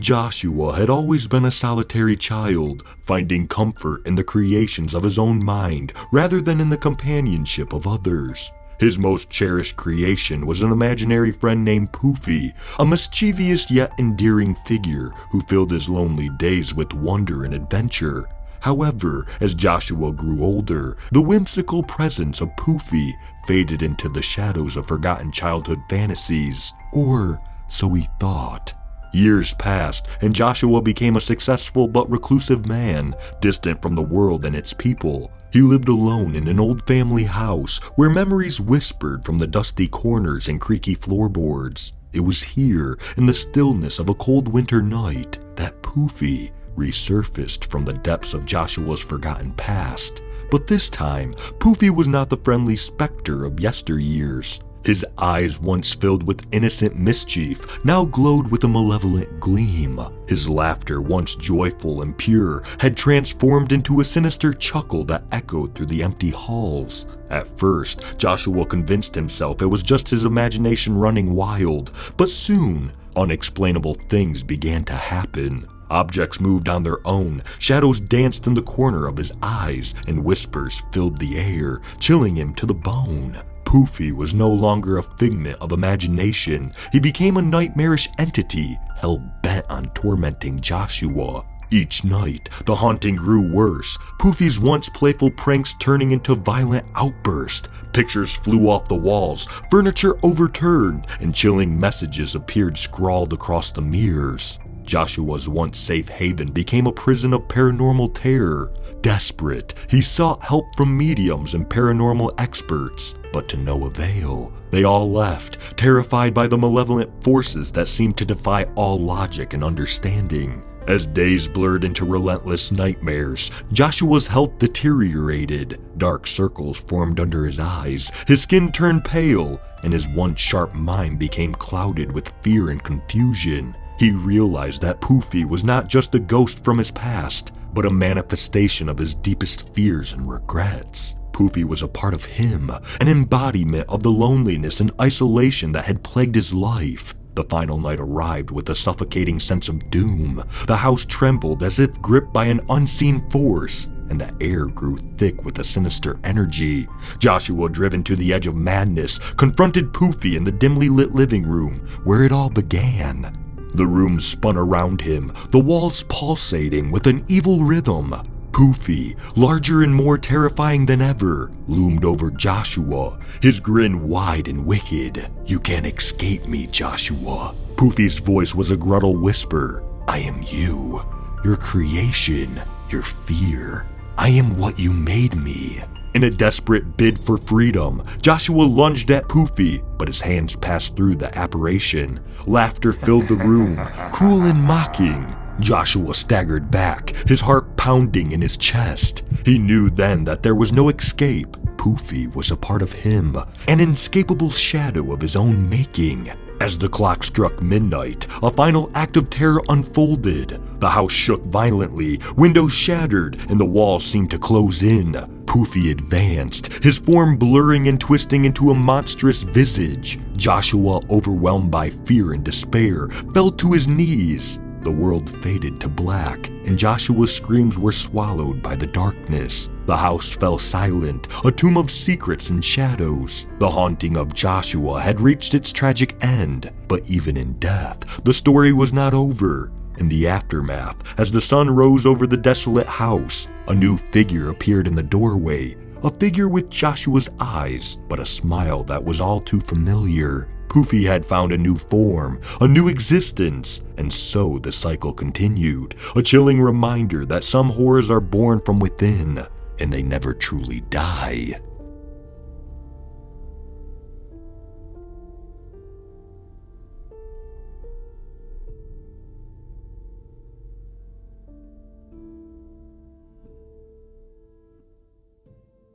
Joshua had always been a solitary child, finding comfort in the creations of his own mind rather than in the companionship of others. His most cherished creation was an imaginary friend named Poofy, a mischievous yet endearing figure who filled his lonely days with wonder and adventure. However, as Joshua grew older, the whimsical presence of Poofy faded into the shadows of forgotten childhood fantasies, or so he thought. Years passed, and Joshua became a successful but reclusive man, distant from the world and its people. He lived alone in an old family house where memories whispered from the dusty corners and creaky floorboards. It was here, in the stillness of a cold winter night, that Poofy resurfaced from the depths of Joshua's forgotten past. But this time, Poofy was not the friendly specter of yesteryears. His eyes, once filled with innocent mischief, now glowed with a malevolent gleam. His laughter, once joyful and pure, had transformed into a sinister chuckle that echoed through the empty halls. At first, Joshua convinced himself it was just his imagination running wild, but soon, unexplainable things began to happen. Objects moved on their own, shadows danced in the corner of his eyes, and whispers filled the air, chilling him to the bone. Poofy was no longer a figment of imagination. He became a nightmarish entity, hell-bent on tormenting Joshua. Each night, the haunting grew worse, Poofy's once playful pranks turning into violent outbursts. Pictures flew off the walls, furniture overturned, and chilling messages appeared scrawled across the mirrors. Joshua's once safe haven became a prison of paranormal terror. Desperate, he sought help from mediums and paranormal experts, but to no avail. They all left, terrified by the malevolent forces that seemed to defy all logic and understanding. As days blurred into relentless nightmares, Joshua's health deteriorated. Dark circles formed under his eyes, his skin turned pale, and his once sharp mind became clouded with fear and confusion. He realized that Poofy was not just a ghost from his past, but a manifestation of his deepest fears and regrets. Poofy was a part of him, an embodiment of the loneliness and isolation that had plagued his life. The final night arrived with a suffocating sense of doom. The house trembled as if gripped by an unseen force, and the air grew thick with a sinister energy. Joshua, driven to the edge of madness, confronted Poofy in the dimly lit living room, where it all began. The room spun around him, the walls pulsating with an evil rhythm. Poofy, larger and more terrifying than ever, loomed over Joshua, his grin wide and wicked. "You can't escape me, Joshua." Poofy's voice was a gruttle whisper. "I am you, your creation, your fear. I am what you made me." In a desperate bid for freedom, Joshua lunged at Poofy, but his hands passed through the apparition. Laughter filled the room, cruel and mocking. Joshua staggered back, his heart pounding in his chest. He knew then that there was no escape. Poofy was a part of him, an inescapable shadow of his own making. As the clock struck midnight, a final act of terror unfolded. The house shook violently, windows shattered, and the walls seemed to close in. Poofy advanced, his form blurring and twisting into a monstrous visage. Joshua, overwhelmed by fear and despair, fell to his knees. The world faded to black, and Joshua's screams were swallowed by the darkness. The house fell silent, a tomb of secrets and shadows. The haunting of Joshua had reached its tragic end, but even in death, the story was not over. In the aftermath, as the sun rose over the desolate house, a new figure appeared in the doorway. A figure with Joshua's eyes, but a smile that was all too familiar. Poofy had found a new form, a new existence, and so the cycle continued, a chilling reminder that some horrors are born from within, and they never truly die.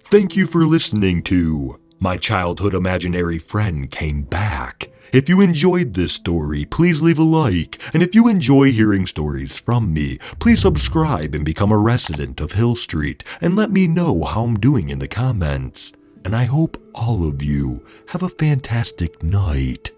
Thank you for listening to My Childhood Imaginary Friend Came Back. If you enjoyed this story, please leave a like, and if you enjoy hearing stories from me, please subscribe and become a resident of Hill Street, and let me know how I'm doing in the comments. And I hope all of you have a fantastic night.